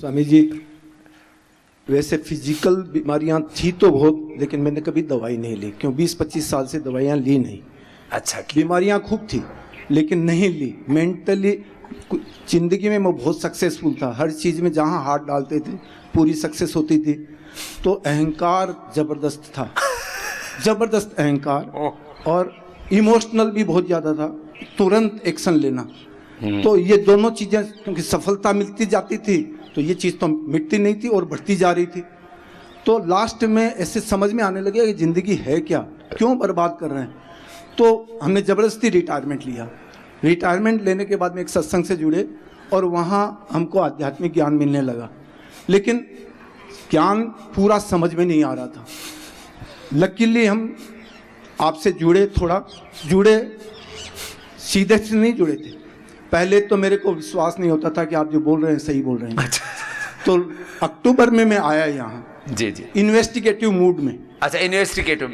स्वामी जी, वैसे फिजिकल बीमारियां थी तो बहुत, लेकिन मैंने कभी दवाई नहीं ली, क्यों 20-25 साल से दवाइयां ली नहीं। अच्छा, बीमारियां खूब थी लेकिन नहीं ली। मेंटली जिंदगी में मैं बहुत सक्सेसफुल था, हर चीज़ में जहां हाथ डालते थे पूरी सक्सेस होती थी। तो अहंकार ज़बरदस्त था, ज़बरदस्त अहंकार, और इमोशनल भी बहुत ज़्यादा था, तुरंत एक्शन लेना। तो ये दोनों चीज़ें, क्योंकि सफलता मिलती जाती थी तो ये चीज़ तो मिटती नहीं थी और बढ़ती जा रही थी। तो लास्ट में ऐसे समझ में आने लगे कि ज़िंदगी है क्या, क्यों बर्बाद कर रहे हैं। तो हमने ज़बरदस्ती रिटायरमेंट लिया। रिटायरमेंट लेने के बाद में एक सत्संग से जुड़े और वहाँ हमको आध्यात्मिक ज्ञान मिलने लगा, लेकिन ज्ञान पूरा समझ में नहीं आ रहा था। लकीली हम आपसे जुड़े, थोड़ा जुड़े, सीधे से नहीं जुड़े थे। पहले तो मेरे को विश्वास नहीं होता था कि आप जो बोल रहे हैं सही बोल रहे हैं। तो अक्टूबर में मैं आया यहाँ, जी जी, इन्वेस्टिगेटिव मूड में। अच्छा, इन्वेस्टिगेटिव,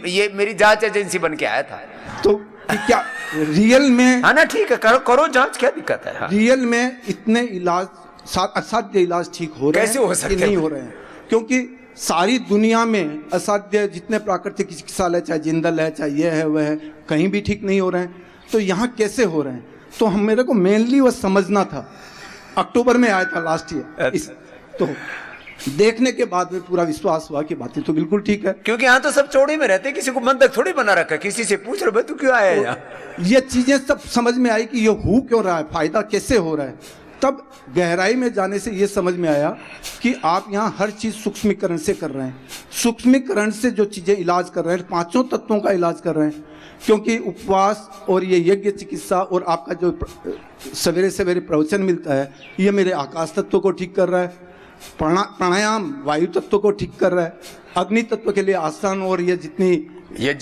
ये मेरी जांच एजेंसी बन के आया था। तो क्या रियल में, हाँ ना, ठीक है, करो जांच, क्या दिक्कत है। हाँ। रियल में इतने इलाज, असाध्य इलाज ठीक हो रहे हैं, कैसे हो सकते नहीं हो रहे हैं? क्योंकि सारी दुनिया में असाध्य जितने प्राकृतिक चिकित्सालय, चाहे जिंदल है, चाहे ये है वह है, कहीं भी ठीक नहीं हो रहे हैं। तो यहाँ कैसे हो रहे हैं? तो हम, मेरे को मेनली वो समझना था। अक्टूबर में आया था लास्ट ईयर। तो देखने के बाद में पूरा विश्वास हुआ कि बातें तो बिल्कुल ठीक है। क्योंकि यहाँ तो सब चौड़े में रहते, किसी को बंधक थोड़ी बना रखा है, किसी से पूछ रहे तू क्यों आया यहाँ। ये चीजें सब समझ में आई कि ये हो क्यों रहा है, फायदा कैसे हो रहा है। तब गहराई में जाने से ये समझ में आया कि आप यहाँ हर चीज़ सूक्ष्मीकरण से कर रहे हैं। सूक्ष्मीकरण से जो चीज़ें इलाज कर रहे हैं, 5 तत्वों का इलाज कर रहे हैं। क्योंकि उपवास और ये यज्ञ चिकित्सा और आपका जो सवेरे सवेरे प्रवचन मिलता है, ये मेरे आकाश तत्व को ठीक कर रहा है। प्राणायाम वायु तत्व को ठीक कर रहा है। अग्नि तत्व के लिए आसन और ये जितनी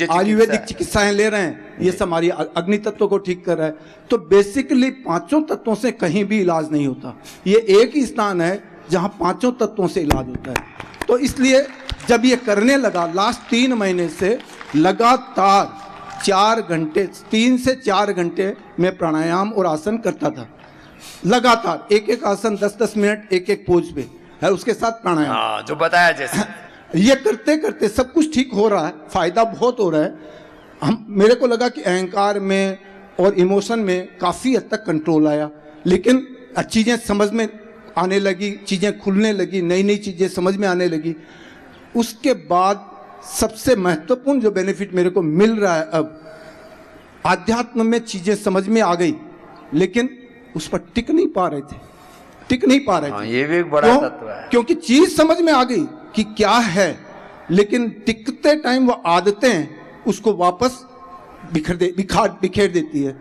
आयुर्वेदिक चिकित्साएं ले रहे हैं, ये सब हमारी अग्नि तत्व को ठीक कर रहा है। तो बेसिकली 5 तत्वों से कहीं भी इलाज नहीं होता। ये एक ही स्थान है जहां 5 तत्वों से इलाज होता है। तो इसलिए जब ये करने लगा, लास्ट 3 महीने से लगातार 4 घंटे, 3 से 4 घंटे मैं प्राणायाम और आसन करता था। लगातार एक आसन 10-10 मिनट एक पोज पे है, उसके साथ प्राणायाम। हाँ, जो बताया जैसे ये करते करते सब कुछ ठीक हो रहा है, फायदा बहुत हो रहा है। मेरे को लगा कि अहंकार में और इमोशन में काफ़ी हद तक कंट्रोल आया, लेकिन चीज़ें समझ में आने लगी, चीज़ें खुलने लगी, नई नई चीज़ें समझ में आने लगी। उसके बाद सबसे महत्वपूर्ण जो बेनिफिट मेरे को मिल रहा है, अब आध्यात्म में चीज़ें समझ में आ गई, लेकिन उस पर टिक नहीं पा रहे थे। ये भी एक बड़ा तत्व है। क्योंकि चीज समझ में आ गई कि क्या है, लेकिन टिकते टाइम वो आदतें उसको वापस बिखेर देती है।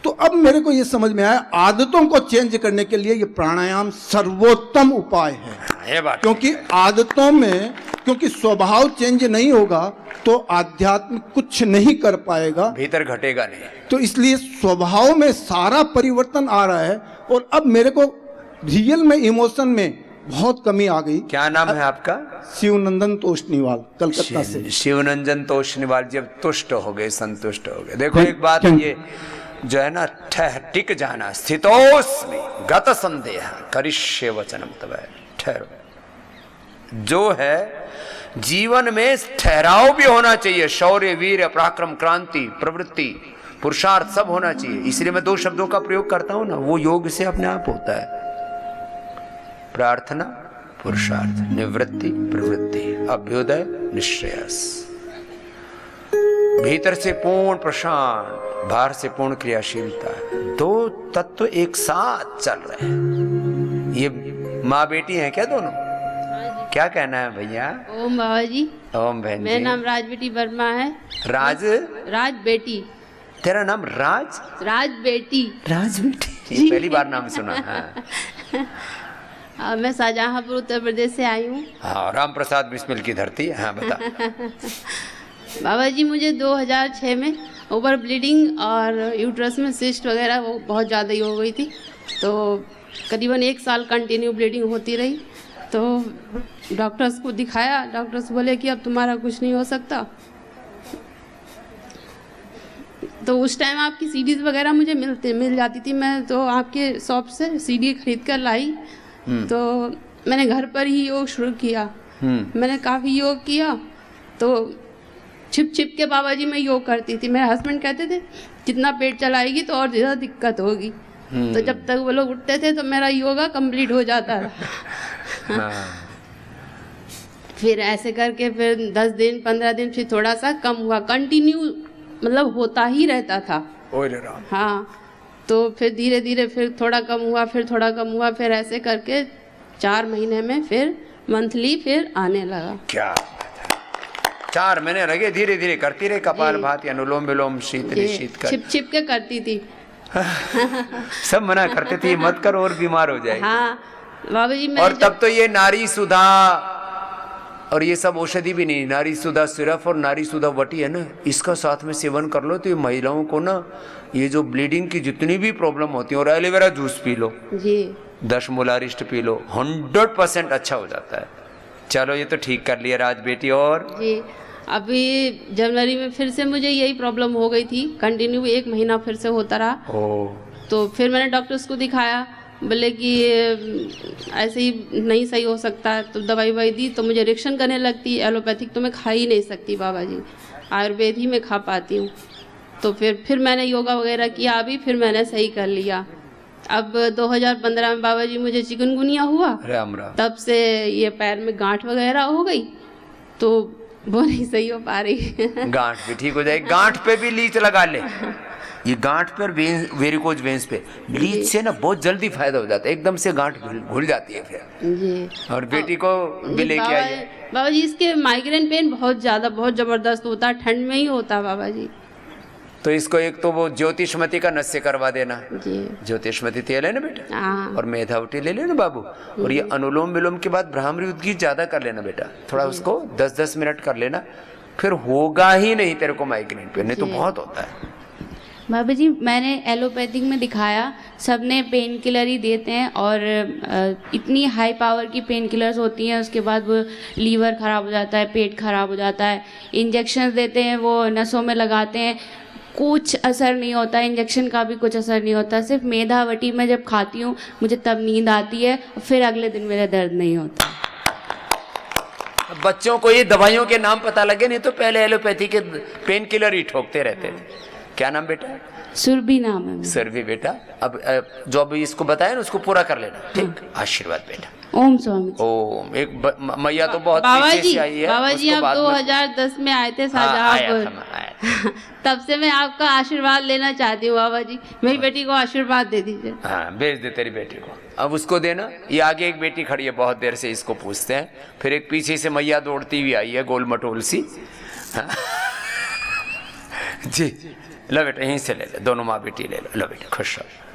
तो अब मेरे को ये समझ में आया, आदतों को चेंज करने के लिए ये प्राणायाम सर्वोत्तम उपाय है। ये बात, क्योंकि आदतों में, क्योंकि स्वभाव चेंज नहीं होगा तो आध्यात्म कुछ नहीं कर पाएगा, भीतर घटेगा नहीं। तो इसलिए स्वभाव में सारा परिवर्तन आ रहा है। और अब मेरे को रियल में, इमोशन में बहुत कमी आ गई। क्या नाम है आपका? शिवनंदन तोषनीवाल, कलकत्ता से। शिवनंदन तोषनीवाल, जब तुष्ट हो गए, संतुष्ट हो गए। देखो एक बात, ये जो है ना, टिक जाना, स्थितोस्मि गत संदेह करिष्ये वचनम तव, ठहरो। जो है जीवन में ठहराव भी होना चाहिए, शौर्य, वीर, पराक्रम, क्रांति, प्रवृत्ति, पुरुषार्थ सब होना चाहिए। इसलिए मैं 2 शब्दों का प्रयोग करता हूं ना, वो योग से अपने आप होता है। प्रार्थना, पुरुषार्थ, निवृत्ति, प्रवृत्ति, अभ्युदय, निश्रेयस। भीतर से पूर्ण प्रशांत, बाहर से पूर्ण क्रियाशीलता, 2 तत्व एक साथ चल रहे हैं। ये माँ बेटी हैं क्या दोनों? क्या कहना है भैया? ओम बाबा जी। ओम बहन जी। मेरा नाम राज बेटी वर्मा है। राज बेटी। तेरा नाम राज? राज बेटी। पहली बार नाम सुना है। मैं शाहजहांपुर उत्तर प्रदेश से आई हूँ। हाँ, राम प्रसाद बिस्मिल की धरती। हाँ, बता। बाबा जी, मुझे 2006 में ओवर ब्लीडिंग और यूट्रस में सिस्ट वगैरह वो बहुत ज़्यादा ही हो गई थी। तो करीबन 1 साल कंटिन्यू ब्लीडिंग होती रही। तो डॉक्टर्स को दिखाया, डॉक्टर्स बोले कि अब तुम्हारा कुछ नहीं हो सकता। तो उस टाइम आपकी सीडीज वगैरह मुझे मिल जाती थी। मैं तो आपके शॉप से सीडी खरीद कर लाई। तो मैंने घर पर ही योग शुरू किया। मैंने काफ़ी योग किया, तो छिप छिप के बाबा जी मैं योग करती थी। मेरे हस्बैंड कहते थे जितना पेट चलाएगी तो और ज़्यादा दिक्कत होगी। तो जब तक वो लोग उठते थे तो मेरा योगा कंप्लीट हो जाता था। फिर ऐसे करके फिर 10 दिन 15 दिन फिर थोड़ा सा कम हुआ, कंटिन्यू मतलब होता ही रहता था। हाँ, तो फिर धीरे धीरे फिर थोड़ा कम हुआ, फिर थोड़ा कम हुआ, फिर ऐसे करके 4 महीने में फिर मंथली फिर आने लगा। क्या 4 महीने लगे, धीरे धीरे करती रहे कपालभाति, अनुलोम विलोम, शीतली शीतकाल। छिप छिप के करती थी। सब मना करते थे मत करो और बीमार हो जाएगी। हाँ बाबा जी। और तब तो ये नारी सुधा और ये सब औषधि भी नहीं, नारी सुधा सिरप और नारी सुधा वटी है ना, इसका साथ में सेवन कर लो तो ये महिलाओं को ना ये जो ब्लीडिंग की जितनी भी प्रॉब्लम होती है, और एलोवेरा जूस पी लो जी, 10 मोलारिस्ट पी लो, 100% अच्छा हो जाता है। चलो ये तो ठीक कर लिया राज बेटी। और जी अभी जनवरी में फिर से मुझे यही प्रॉब्लम हो गई थी, कंटिन्यू 1 महीना फिर से होता रहा। तो फिर मैंने डॉक्टर्स को दिखाया, बोले कि ऐसे ही नहीं सही हो सकता है, तो दवाई ववाई दी तो मुझे रिएक्शन करने लगती। एलोपैथिक तो मैं खा ही नहीं सकती बाबा जी, आयुर्वेद ही में खा पाती हूँ। तो फिर मैंने योगा वगैरह किया, अभी फिर मैंने सही कर लिया। अब 2015 में बाबा जी मुझे चिकनगुनिया हुआ, तब से ये पैर में गांठ वगैरह हो गई, तो वो नहीं सही हो पा रही। गांठ भी ठीक हो जाएगी, गांठ पे भी लीच लगा ले। ये गांठ पर वेरिकोज वेंस पे लीच से ना बहुत जल्दी फायदा हो जाता है, एकदम से गांठ घुल जाती है फिर जी। और बेटी को भी लेके आइए बाबा जी। इसके माइग्रेन पेन बहुत ज़्यादा बहुत ज़बरदस्त होता है, ठंड में ही होता है बाबा जी। तो इसको एक तो वो ज्योतिषमती का नस्य करवा देना जी, ज्योतिषमती तेल है ना बेटा, और मेधावटी ले लेना बाबू। और ये अनुलोम विलोम के बाद ब्राह्मणी उद्गीत ज्यादा कर लेना बेटा, थोड़ा उसको 10-10 मिनट कर लेना, फिर होगा ही नहीं तेरे को माइग्रेन पे, नहीं तो बहुत होता है। बाबा जी मैंने एलोपैथिक में दिखाया, सबने पेन किलर ही देते हैं, और इतनी हाई पावर की पेन किलर्स होती हैं, उसके बाद वो लीवर ख़राब हो जाता है, पेट ख़राब हो जाता है। इंजेक्शन देते हैं, वो नसों में लगाते हैं, कुछ असर नहीं होता, इंजेक्शन का भी कुछ असर नहीं होता। सिर्फ मेधावटी में जब खाती हूँ मुझे तब नींद आती है, फिर अगले दिन मेरा दर्द नहीं होता। बच्चों को ये दवाइयों के नाम पता लगे, नहीं तो पहले एलोपैथी के पेन किलर ही ठोकते रहते थे। क्या नाम बेटा? सुरभि नाम है। सुरभि बेटा, अब जो अभी इसको बताया ना उसको पूरा कर लेना, ठीक? आशीर्वाद बेटा। ओम स्वामी। ओम। एक मैया तो बहुत बाबा पीछे जी, से आई है। बाबा जी आप 2010 में आए थे शाहजहांपुर, तब से मैं आपका आशीर्वाद लेना चाहती हूँ बाबा जी, मेरी बेटी को आशीर्वाद दे दीजिए। हाँ भेज दे तेरी बेटी को, अब उसको देना। ये आगे एक बेटी खड़ी है, बहुत देर से इसको पूछते हैं, फिर एक पीछे से मैया दौड़ती हुई आई है गोल मटोल सी। हाँ। जी लो बेटा, यहीं से ले ले, दोनों माँ बेटी ले लो। लो बेटा खुश रहो।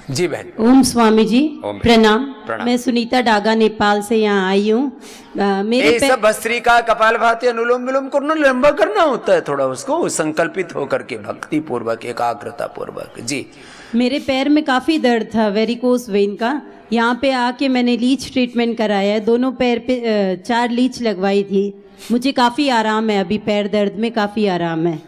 जी बहन। ओम स्वामी जी, प्रणाम। प्रणाम। मैं सुनीता डागा नेपाल से यहाँ आई हूँ। मेरे सब भस्त्रिका कपालभाति अनुलोम विलोम करना लंबा करना होता है थोड़ा, उसको संकल्पित होकर के भक्ति पूर्वक एकाग्रता पूर्वक। जी मेरे पैर में काफ़ी दर्द था, वेरिकोस वेन का। यहाँ पे आके मैंने लीच ट्रीटमेंट कराया है, दोनों पैर पे 4 लीच लगवाई थी। मुझे काफ़ी आराम है, अभी पैर दर्द में काफ़ी आराम है।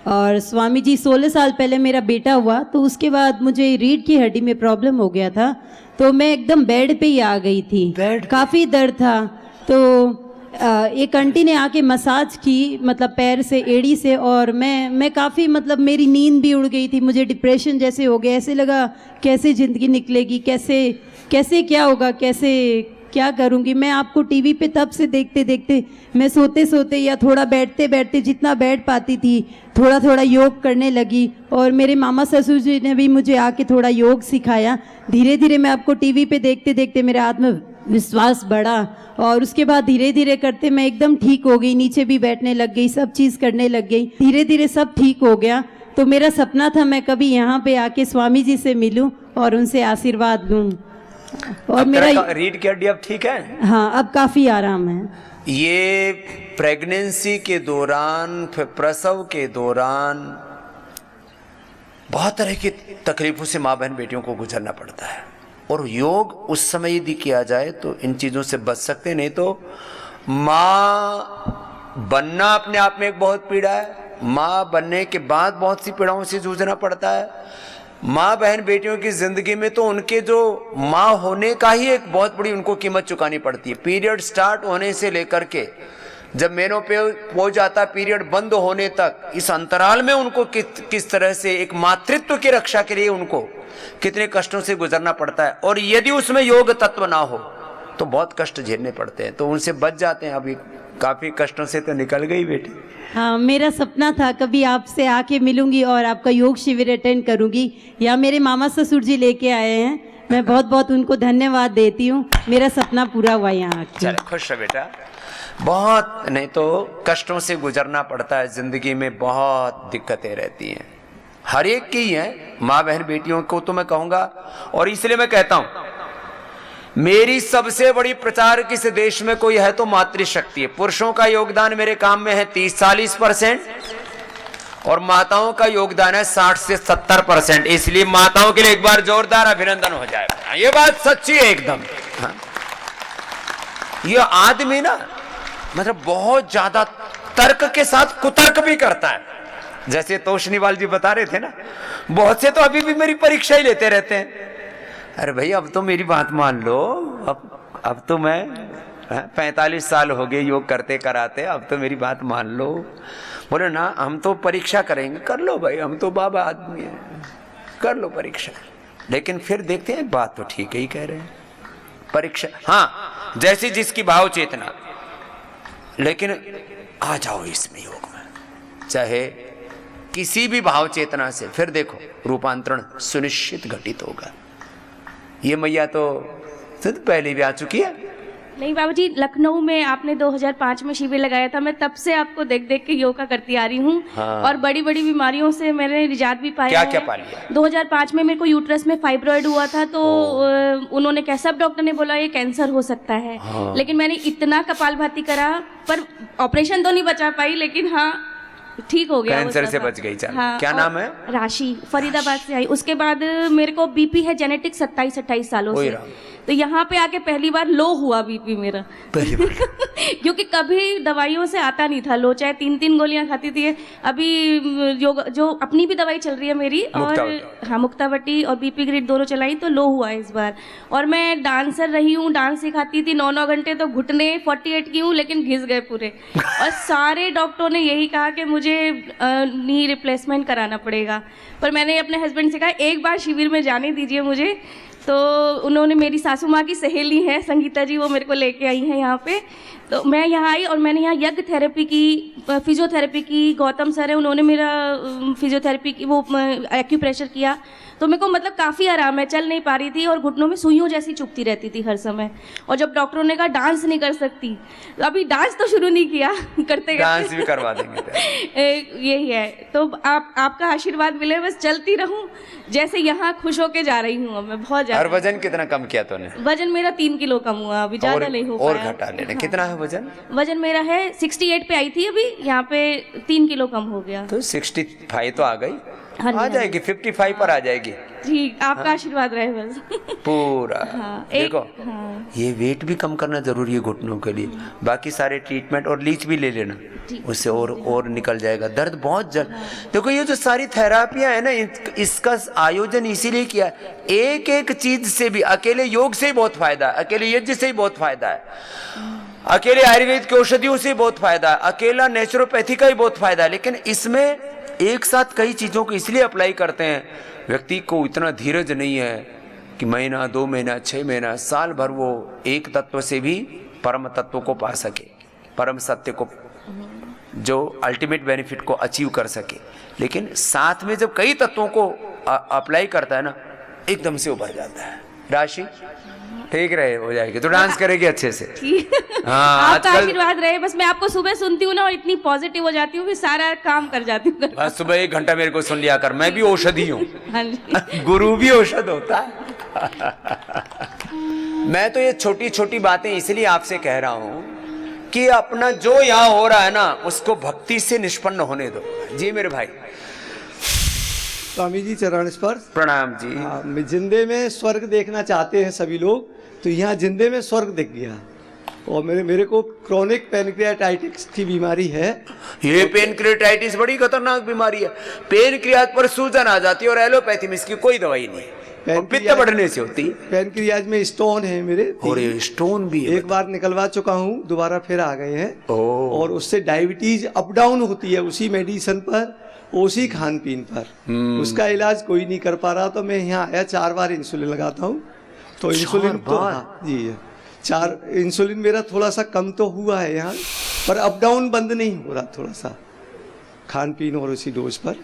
और स्वामी जी 16 साल पहले मेरा बेटा हुआ, तो उसके बाद मुझे रीढ़ की हड्डी में प्रॉब्लम हो गया था, तो मैं एकदम बेड पे ही आ गई थी, काफ़ी दर्द था। तो एक आंटी ने आके मसाज की, मतलब पैर से एड़ी से, और मैं काफ़ी मतलब मेरी नींद भी उड़ गई थी, मुझे डिप्रेशन जैसे हो गया, ऐसे लगा कैसे ज़िंदगी निकलेगी, कैसे क्या होगा, कैसे क्या करूँगी। मैं आपको टीवी पे तब से देखते देखते मैं सोते सोते या थोड़ा बैठते बैठते जितना बैठ पाती थी थोड़ा थोड़ा योग करने लगी, और मेरे मामा ससुर जी ने भी मुझे आके थोड़ा योग सिखाया। धीरे धीरे मैं आपको टीवी पे देखते देखते मेरा आत्मविश्वास बढ़ा, और उसके बाद धीरे धीरे करते मैं एकदम ठीक हो गई, नीचे भी बैठने लग गई, सब चीज़ करने लग गई, धीरे धीरे सब ठीक हो गया। तो मेरा सपना था मैं कभी यहाँ पे आके स्वामी जी से मिलूं और उनसे आशीर्वाद लूँ। और मेरा रीढ़ की हड्डी अब ठीक है? हाँ अब काफ़ी आराम है। ये प्रेगनेंसी के दौरान, फिर प्रसव के दौरान बहुत तरह की तकलीफों से माँ बहन बेटियों को गुजरना पड़ता है, और योग उस समय यदि किया जाए तो इन चीज़ों से बच सकते, नहीं तो माँ बनना अपने आप में एक बहुत पीड़ा है, माँ बनने के बाद बहुत सी पीड़ाओं से जूझना पड़ता है, माँ बहन बेटियों की जिंदगी में तो उनके जो माँ होने का ही एक बहुत बड़ी उनको कीमत चुकानी पड़ती है। पीरियड स्टार्ट होने से लेकर के जब मेनोपॉज जाता पीरियड बंद होने तक, इस अंतराल में उनको किस तरह से एक मातृत्व की रक्षा के लिए उनको कितने कष्टों से गुजरना पड़ता है। और यदि उसमें योग तत्व ना हो तो बहुत कष्ट झेलने पड़ते हैं, तो उनसे बच जाते हैं। अभी काफी कष्टों से तो निकल गई बेटी। हाँ, मेरा सपना था कभी आपसे आके मिलूंगी और आपका योग शिविर अटेंड करूंगी। या मेरे मामा ससुर जी लेके आए हैं, मैं बहुत बहुत उनको धन्यवाद देती हूँ। मेरा सपना पूरा हुआ यहाँ आके। चलो खुश रहो बेटा। बहुत नहीं तो कष्टों से गुजरना पड़ता है, जिंदगी में बहुत दिक्कतें रहती हैं, हर एक की हैं, माँ बहन बेटियों को तो मैं कहूंगा। और इसलिए मैं कहता हूं मेरी सबसे बड़ी प्रचार किस देश में कोई है तो मातृशक्ति है। पुरुषों का योगदान मेरे काम में है 30-40% और माताओं का योगदान है 60 से 70%। इसलिए माताओं के लिए एक बार जोरदार अभिनंदन हो जाएगा। ये बात सच्ची है एकदम। हाँ? ये आदमी ना मतलब बहुत ज्यादा तर्क के साथ कुतर्क भी करता है। जैसे तोशनीवाल जी बता रहे थे ना, बहुत से तो अभी भी मेरी परीक्षा ही लेते रहते हैं। अरे भाई अब तो मेरी बात मान लो, अब तो मैं 45 साल हो गए योग करते कराते, अब तो मेरी बात मान लो। बोले ना हम तो परीक्षा करेंगे। कर लो भाई, हम तो बाबा आदमी हैं, कर लो परीक्षा। लेकिन फिर देखते हैं बात तो ठीक ही कह रहे हैं, परीक्षा हाँ जैसी जिसकी भाव चेतना। लेकिन आ जाओ इसमें योग में चाहे किसी भी भाव चेतना से, फिर देखो रूपांतरण सुनिश्चित घटित होगा। ये मैया तो पहले भी आ चुकी है। नहीं बाबा जी, लखनऊ में आपने 2005 में शिविर लगाया था, मैं तब से आपको देख देख के योगा करती आ रही हूँ। हाँ। और बड़ी बड़ी बीमारियों से मैंने निजात भी पाया क्या है। पा लिया? 2005 में मेरे को यूट्रस में फाइब्रॉइड हुआ था, तो उन्होंने क्या, सब डॉक्टर ने बोला ये कैंसर हो सकता है। हाँ। लेकिन मैंने इतना कपालभाति करा, पर ऑपरेशन तो नहीं बचा पाई, लेकिन हाँ ठीक हो गया। कैंसर से बच गई। चल हाँ, क्या नाम है? राशि, फरीदाबाद से आई। उसके बाद मेरे को बीपी है जेनेटिक 27-28 सालों से। तो यहाँ पे आके पहली बार लो हुआ बीपी मेरा क्योंकि कभी दवाइयों से आता नहीं था लो, चाहे 3-3 गोलियां खाती थी। अभी जो अपनी भी दवाई चल रही है मेरी, और हाँ मुक्तावटी और बीपी ग्रिड दोनों चलाई, तो लो हुआ है इस बार। और मैं डांसर रही हूँ, डांस सिखाती थी 9-9 घंटे, तो घुटने 48 की हूँ लेकिन घिस गए पूरे। और सारे डॉक्टरों ने यही कहा कि मुझे नी रिप्लेसमेंट कराना पड़ेगा। पर मैंने अपने हस्बैंड से कहा एक बार शिविर में जाने दीजिए मुझे। तो उन्होंने, मेरी सासू माँ की सहेली है संगीता जी, वो मेरे को लेके आई हैं यहाँ पे। तो मैं यहाँ आई और मैंने यहाँ यज्ञ थेरेपी की, फिजियोथेरेपी की। गौतम सर है, उन्होंने मेरा फिजियोथेरेपी की, वो एक्यूप्रेशर किया। तो मेरे को मतलब काफ़ी आराम है, चल नहीं पा रही थी और घुटनों में सुइयों जैसी चुभती रहती थी हर समय। और जब डॉक्टरों ने कहा डांस नहीं कर सकती, तो अभी डांस तो शुरू नहीं किया, करते डांस भी करवा देंगे। यही है। तो आपका आशीर्वाद मिले, बस चलती रहूं जैसे यहाँ खुश होके जा रही हूँ मैं बहुत ज्यादा। और वजन कितना कम किया तूने? वजन मेरा 3 किलो कम हुआ, अभी ज्यादा नहीं हो पाया। और घटा लेना। हाँ। कितना है वजन? वजन मेरा है 68 पे आई थी, अभी यहाँ पे 3 किलो कम हो गया। तो 65 तो आ गई। हाँ, आ जाएगी 55 पर आ जाएगी। ठीक, आपका आशीर्वाद रहे बस पूरा। हाँ, देखो हाँ। ये वेट भी कम करना जरूरी है घुटनों के लिए। बाकी सारे ट्रीटमेंट और लीच भी ले लेना, उससे और निकल जाएगा दर्द बहुत जल्द। देखो ये जो सारी थेरापियां है ना, इसका आयोजन इसीलिए किया, एक एक चीज से भी, अकेले योग से ही बहुत फायदा है, अकेले यज्ञ से ही बहुत फायदा है, अकेले आयुर्वेद की औषधियों से बहुत फायदा है, अकेला नेचुरोपैथी का ही बहुत फायदा है। लेकिन इसमें एक साथ कई चीजों को इसलिए अप्लाई करते हैं, व्यक्ति को इतना धीरज नहीं है कि महीना 2 महीना 6 महीना साल भर वो एक तत्व से भी परम तत्व को पा सके, परम सत्य को, जो अल्टीमेट बेनिफिट को अचीव कर सके। लेकिन साथ में जब कई तत्वों को अप्लाई करता है ना, एकदम से उभर जाता है। राशि ठीक रहे, हो जाएगी तो डांस करेगी अच्छे से। हाँ, आपका आशीर्वाद रहे। बस मैं आपको सुबह सुनती हूँ ना, और इतनी पॉजिटिव हो जाती हूँ, फिर सारा काम कर जाती हूँ। बस सुबह 1 घंटा मेरे को सुन लिया कर, मैं भी औषधि हूँ। हाँ जी। गुरु भी औषध होता है। मैं तो ये छोटी छोटी बातें इसलिए आपसे कह रहा हूँ कि अपना जो यहाँ हो रहा है ना, उसको भक्ति से निष्पन्न होने दो। जी मेरे भाई। स्वामी जी चरण स्पर्श प्रणाम जी। हाँ, जिंदे में स्वर्ग देखना चाहते हैं सभी लोग, तो यहाँ जिंदे में स्वर्ग दिख गया। और मेरे को क्रॉनिक पैनक्रियाटाइटिस की बीमारी है। ये पेनक्रियाटाइटिस बड़ी खतरनाक बीमारी है। पेनक्रियाज पर सूजन आ जाती है और एलोपैथी में इसकी कोई दवाई नहीं है, पित्त बढ़ने से होती है। पैनक्रियाज में स्टोन है मेरे, और ये स्टोन भी है। एक बार निकलवा चुका हूँ, दोबारा फिर आ गए हैं। और उससे डायबिटीज अप डाउन होती है उसी मेडिसिन पर, उसी खान पीन पर। उसका इलाज कोई नहीं कर पा रहा, तो मैं यहाँ आया, 4 बार इंसुलिन लगाता हूँ। तो इंसुलिन तो हाँ, जी 4 इंसुलिन मेरा थोड़ा सा कम तो हुआ है यहाँ, पर अप डाउन बंद नहीं हो रहा, थोड़ा सा खान पीन और उसी डोज पर।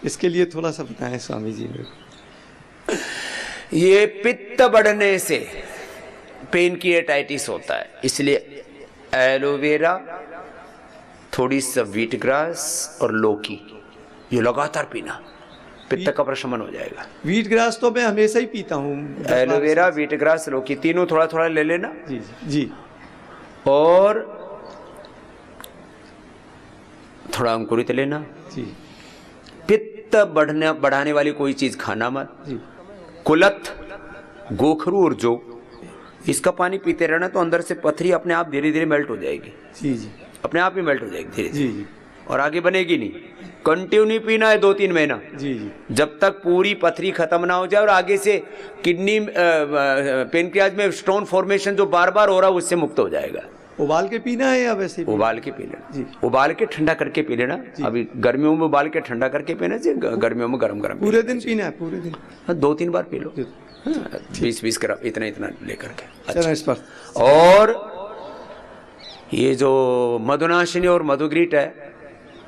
इसके लिए थोड़ा सा बताएं स्वामी जी मेरे को। ये पित्त बढ़ने से पेनक्रियाटाइटिस होता है, इसलिए एलोवेरा, थोड़ी सा व्हीट ग्रास और लौकी ये लगातार पीना, पित्त का प्रशमन हो जाएगा। व्हीट ग्रास तो मैं हमेशा ही पीता हूँ। एलोवेरा, व्हीट ग्रास, लौकी तीनों थोड़ा थोड़ा ले लेना। जी जी। और थोड़ा अंकुरित लेना जी। पित्त बढ़ाने वाली कोई चीज खाना मत जी। कुलथ, गोखरू और जौ, इसका पानी पीते रहना, तो अंदर से पथरी अपने आप धीरे धीरे मेल्ट हो जाएगी। जी जी। अपने आप ही मेल्ट हो जाएगी धीरे जी धीरे, जी। और आगे बनेगी नहीं। कंटिन्यू पीना है 2-3 महीना, जी जी। जब तक पूरी पथरी खत्म ना हो जाए और आगे से किडनी पेनक्रियाज में स्टोन फॉर्मेशन जो बार बार हो रहा है उससे मुक्त हो जाएगा। उबाल के पीना है या वैसे ही? उबाल के पी लेना जी। उबाल के ठंडा करके पी लेना। अभी गर्मियों में उबाल के ठंडा करके पीना चाहिए, गर्मियों में गरम गरम पूरे दिन पीना है? पूरे दिन? हाँ, 2-3 बार पी लो, 20-20 ग्राम इतना इतना लेकर के। अच्छा। इस पर और ये जो मधुनाशिनी और मधुग्रीट है,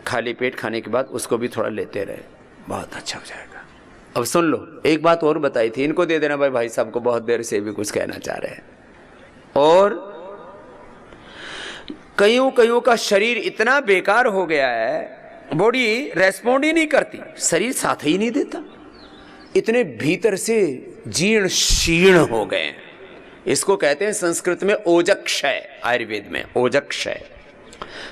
खाली पेट खाने के बाद उसको भी थोड़ा लेते रहे, बहुत अच्छा हो जाएगा। अब सुन लो, एक बात और बताई थी, इनको दे देना भाई साहब को, बहुत देर से भी कुछ कहना चाह रहे हैं। और कईयों का शरीर इतना बेकार हो गया है, बॉडी रेस्पॉन्ड ही नहीं करती, शरीर साथ ही नहीं देता, इतने भीतर से जीर्ण शीर्ण हो गए हैं। इसको कहते हैं संस्कृत में ओजक्षय, आयुर्वेद में ओजक्षय।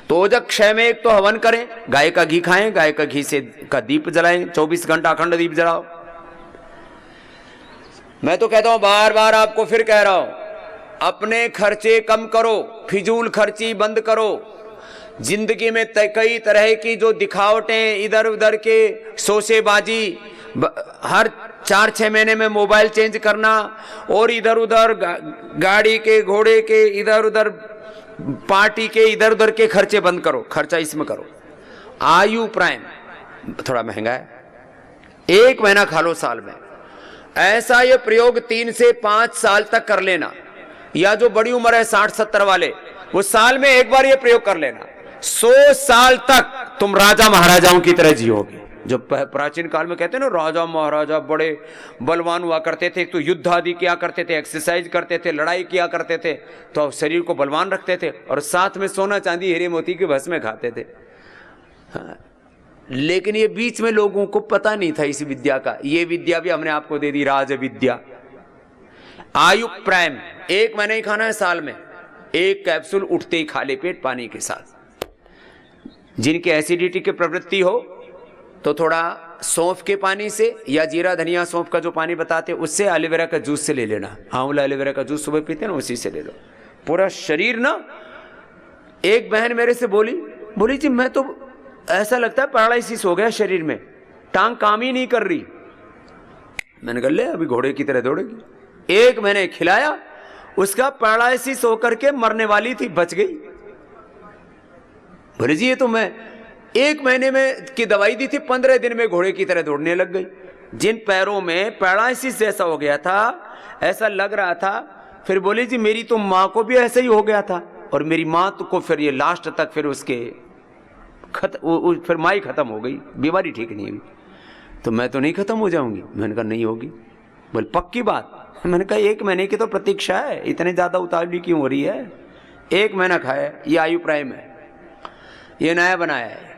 तो ओजक्षय में एक तो हवन करें, गाय का घी खाएं, गाय का घी से का दीप जलाएं, 24 घंटा अखंड दीप जलाओ। मैं तो कहता हूं, बार बार आपको फिर कह रहा हूं, अपने खर्चे कम करो, फिजूल खर्ची बंद करो। जिंदगी में कई तरह की जो दिखावटें, इधर उधर के शोशेबाजी, हर 4-6 महीने में मोबाइल चेंज करना, और इधर उधर गाड़ी के, घोड़े के, इधर उधर पार्टी के, इधर उधर के खर्चे बंद करो, खर्चा इसमें करो। आयु प्राइम थोड़ा महंगा है, 1 महीना खा लो साल में। ऐसा ये प्रयोग 3 से 5 साल तक कर लेना, या जो बड़ी उम्र है 60-70 वाले, वो साल में 1 बार ये प्रयोग कर लेना। 100 साल तक तुम राजा महाराजाओं की तरह जियोगे। जो प्राचीन काल में कहते हैं ना, राजा महाराजा बड़े बलवान हुआ करते थे, तो युद्ध आदि किया करते थे, एक्सरसाइज करते थे, लड़ाई किया करते थे, तो शरीर को बलवान रखते थे, और साथ में सोना चांदी हीरे मोती की भस्में खाते थे। हाँ। लेकिन ये बीच में लोगों को पता नहीं था इस विद्या का। ये विद्या भी हमने आपको दे दी, राज विद्या। आयु प्राइम 1 महीना ही खाना है साल में, 1 कैप्सूल उठते ही खा ले पेट पानी के साथ। जिनके एसिडिटी की प्रवृत्ति हो तो थोड़ा सौंफ के पानी से, या जीरा धनिया सौंफ का जो पानी बताते हैं उससे, एलोवेरा का जूस से ले लेना। आंवला एलोवेरा का जूस सुबह पीते हैं ना, उसी से ले लो। पूरा शरीर ना, एक बहन मेरे से बोली जी मैं तो ऐसा लगता है पैरालिसिस हो गया शरीर में, टांग काम ही नहीं कर रही। मैंने कहा ले अभी घोड़े की तरह दौड़ेगी। 1 महीने खिलाया, उसका पैरालिसिस होकर के मरने वाली थी, बच गई। बोले जी ये तो मैं 1 महीने में की दवाई दी थी, 15 दिन में घोड़े की तरह दौड़ने लग गई। जिन पैरों में पैरालिसिस जैसा हो गया था, ऐसा लग रहा था। फिर बोले जी मेरी तो माँ को भी ऐसा ही हो गया था, और मेरी माँ को फिर ये लास्ट तक फिर उसके फिर माँ ही खत्म हो गई, बीमारी ठीक नहीं हुई। तो मैं तो नहीं खत्म हो जाऊंगी? मैंने कहा नहीं होगी। बोले पक्की बात? मैंने कहा 1 महीने की तो प्रतीक्षा है, इतने ज्यादा उतावली क्यों हो रही है? 1 महीना खाया, ये आयु प्राइम है, ये नया बनाया है।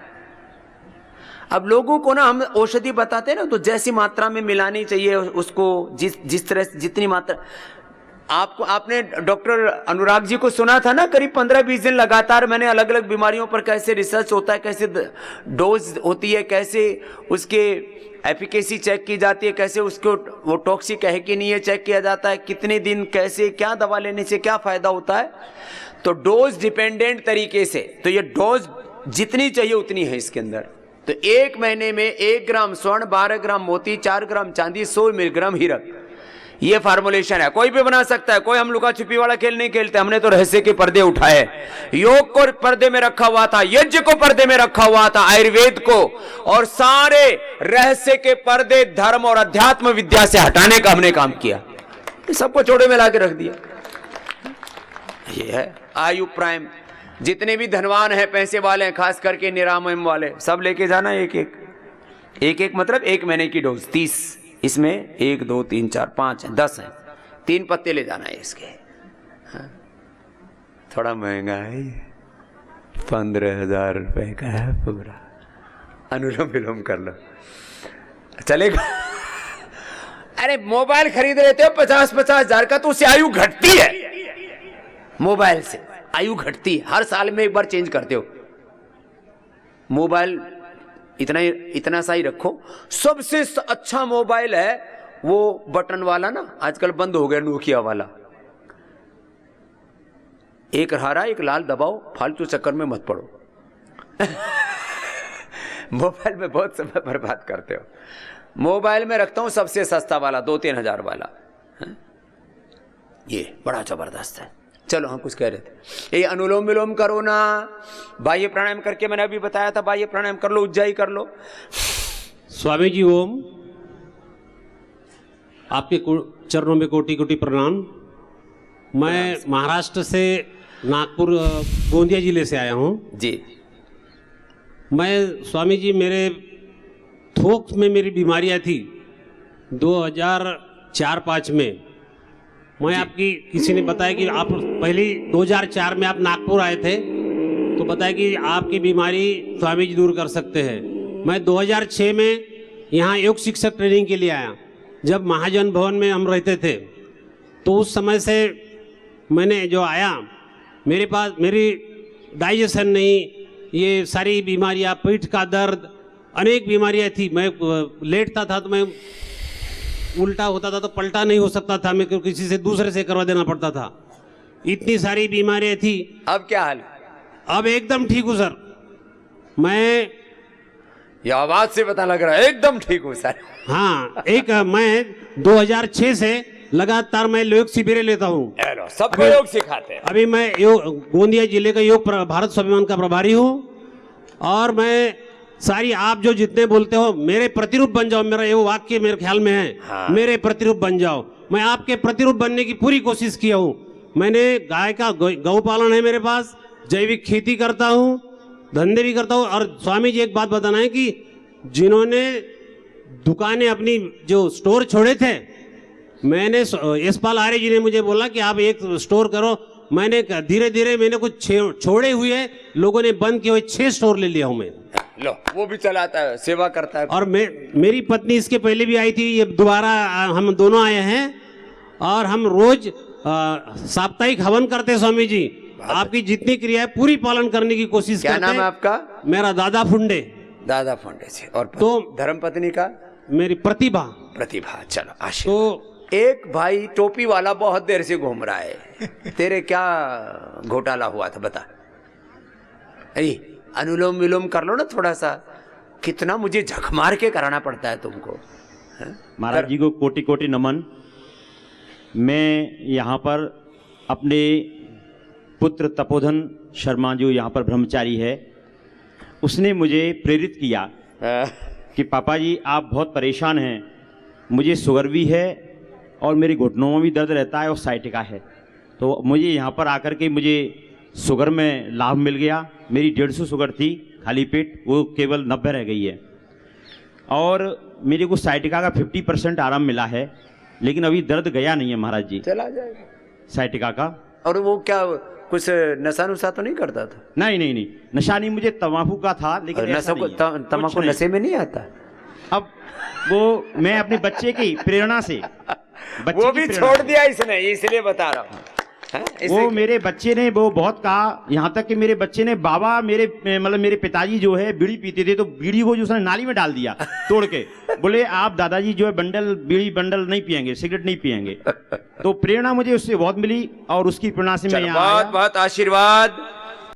अब लोगों को ना हम औषधि बताते हैं ना, तो जैसी मात्रा में मिलानी चाहिए उसको, जिस तरह जितनी मात्रा। आपने डॉक्टर अनुराग जी को सुना था ना, करीब 15-20 दिन लगातार मैंने अलग अलग बीमारियों पर कैसे रिसर्च होता है, कैसे डोज होती है, कैसे उसके एफिकेसी चेक की जाती है, कैसे उसको वो टॉक्सिक है कि नहीं है चेक किया जाता है, कितने दिन कैसे क्या दवा लेने से क्या फायदा होता है। तो डोज डिपेंडेंट तरीके से, तो ये डोज जितनी चाहिए उतनी है इसके अंदर। तो 1 महीने में 1 ग्राम स्वर्ण, 12 ग्राम मोती, 4 ग्राम चांदी, 100 मिलीग्राम हीरक, ये फार्मुलेशन है। कोई भी बना सकता है, कोई हम लुका छिपी वाला खेल नहीं खेलते। हमने तो रहस्य के पर्दे उठाए, योग को पर्दे में रखा हुआ था, यज्ञ को पर्दे में रखा हुआ था, आयुर्वेद को, और सारे रहस्य के पर्दे धर्म और अध्यात्म विद्या से हटाने का हमने काम किया। सबको चोड़े में लाके रख दिया। ये है आयु प्राइम। जितने भी धनवान हैं, पैसे वाले हैं, खास करके निरामयम वाले, सब लेके जाना एक मतलब 1 महीने की डोज 30। इसमें 1 2 3 4 5 है, 10 हैं, 3 पत्ते ले जाना है इसके। हाँ? थोड़ा महंगा है, 15,000 रुपए का है पूरा। अनुलोम विलोम कर लो, चलेगा। अरे मोबाइल खरीद लेते हो 50-50 हजार का, तो उससे आयु घटती है। मोबाइल से आयु घटती है, हर साल में एक बार चेंज करते हो। मोबाइल इतना सा ही रखो। सबसे अच्छा मोबाइल है वो बटन वाला ना, आजकल बंद हो गया, नोकिया वाला। एक हरा एक लाल दबाओ, फालतू चक्कर में मत पड़ो। मोबाइल में बहुत समय बर्बाद करते हो। मोबाइल में रखता हूं सबसे सस्ता वाला, 2-3 हजार वाला, ये बड़ा जबरदस्त है। चलो हम कुछ कह रहे थे, ये अनुलोम विलोम करो ना, बाह्य प्राणायाम करके मैंने अभी बताया था, बाह्य प्राणायाम कर लो, उज्जाई कर लो। स्वामी जी ओम, आपके चरणों में कोटि कोटि प्रणाम। मैं महाराष्ट्र से नागपुर गोंदिया जिले से आया हूँ जी। मैं स्वामी जी, मेरे थोक में मेरी बीमारियाँ थी 2004-5 में। मैं आपकी किसी ने बताया कि आप पहले 2004 में आप नागपुर आए थे, तो बताया कि आपकी बीमारी स्वामी जी दूर कर सकते हैं। मैं 2006 में यहाँ योग शिक्षक ट्रेनिंग के लिए आया। जब महाजन भवन में हम रहते थे, तो उस समय से मैंने जो आया, मेरे पास मेरी डाइजेशन नहीं, ये सारी बीमारियाँ, पीठ का दर्द, अनेक बीमारियाँ थी। मैं लेटता था तो मैं उल्टा होता था, तो पलटा नहीं हो सकता था, मैं किसी से दूसरे से करवा देना पड़ता था। इतनी सारी बीमारियां थी। अब क्या हाल? अब एकदम ठीक हूँ सर। मैं ये आवाज से पता लग रहा है एकदम ठीक हूँ सर। हाँ, मैं 2006 से लगातार मैं योग शिविर लेता हूँ, सबको योग सिखाते हैं। अभी मैं गोंदिया जिले का योग भारत स्वाभिमान का प्रभारी हूँ। और मैं सारी आप जो जितने बोलते हो, मेरे प्रतिरूप बन जाओ, मेरा ये वाक्य मेरे ख्याल में है। हाँ। मेरे प्रतिरूप बन जाओ। मैं आपके प्रतिरूप बनने की पूरी कोशिश किया हूँ। मैंने गाय का गौ पालन है मेरे पास, जैविक खेती करता हूँ, धंधे भी करता हूँ। और स्वामी जी एक बात बताना है कि जिन्होंने दुकानें अपनी जो स्टोर छोड़े थे, मैंने यशपाल आर्य जी ने मुझे बोला कि आप एक स्टोर करो। मैंने धीरे धीरे मैंने कुछ छोड़े हुए लोगों ने बंद किए हुए 6 स्टोर ले लिया हूँ मैं। लो, वो भी चलाता है, सेवा करता है। और मेरी पत्नी इसके पहले भी आई थी, ये दोबारा हम दोनों आए हैं। और हम रोज साप्ताहिक हवन करते हैं स्वामी जी। आपकी जितनी क्रिया है पूरी पालन करने की कोशिश करते हैं। क्या नाम है आपका? मेरा दादा फुंडे। दादा फुंडे से। और तो धर्म पत्नी का? मेरी प्रतिभा। प्रतिभा। चलो आशीर्वाद। तो एक भाई टोपी वाला बहुत देर से घूम रहा है, तेरे क्या घोटाला हुआ था बता। अरे अनुलोम विलोम कर लो ना थोड़ा सा। कितना मुझे झक मार के कराना पड़ता है तुमको। महाराज जी को कोटि कोटि नमन। मैं यहाँ पर अपने पुत्र तपोधन शर्मा जो यहाँ पर ब्रह्मचारी है, उसने मुझे प्रेरित किया कि पापा जी आप बहुत परेशान हैं, मुझे शुगर भी है और मेरे घुटनों में भी दर्द रहता है और साइटिका है। तो मुझे यहाँ पर आकर के मुझे शुगर में लाभ मिल गया। मेरी 150 शुगर थी खाली पेट, वो केवल 90 रह गई है। और मेरे को साइटिका का 50% आराम मिला है, लेकिन अभी दर्द गया नहीं है महाराज जी। चला जाएगा साइटिका का। और वो क्या कुछ नशा नुशा तो नहीं करता था? नहीं, नशा नहीं, मुझे तंबाकू का था, लेकिन तंबाकू नशे में नहीं आता। अब वो मैं अपने बच्चे की प्रेरणा से वो भी छोड़ दिया इसने, इसलिए बता रहा हूँ। वो मेरे बच्चे ने वो बहुत कहा, यहाँ तक कि मेरे बच्चे ने बाबा मेरे पिताजी जो है बीड़ी पीते थे तो बीड़ी को जो उसने नाली में डाल दिया तोड़ के, बोले आप दादाजी जो है बीड़ी बंडल नहीं पिएंगे, सिगरेट नहीं पिएंगे। तो प्रेरणा मुझे उससे बहुत मिली और उसकी प्रेरणा से मैं यहाँ बहुत बहुत आशीर्वाद।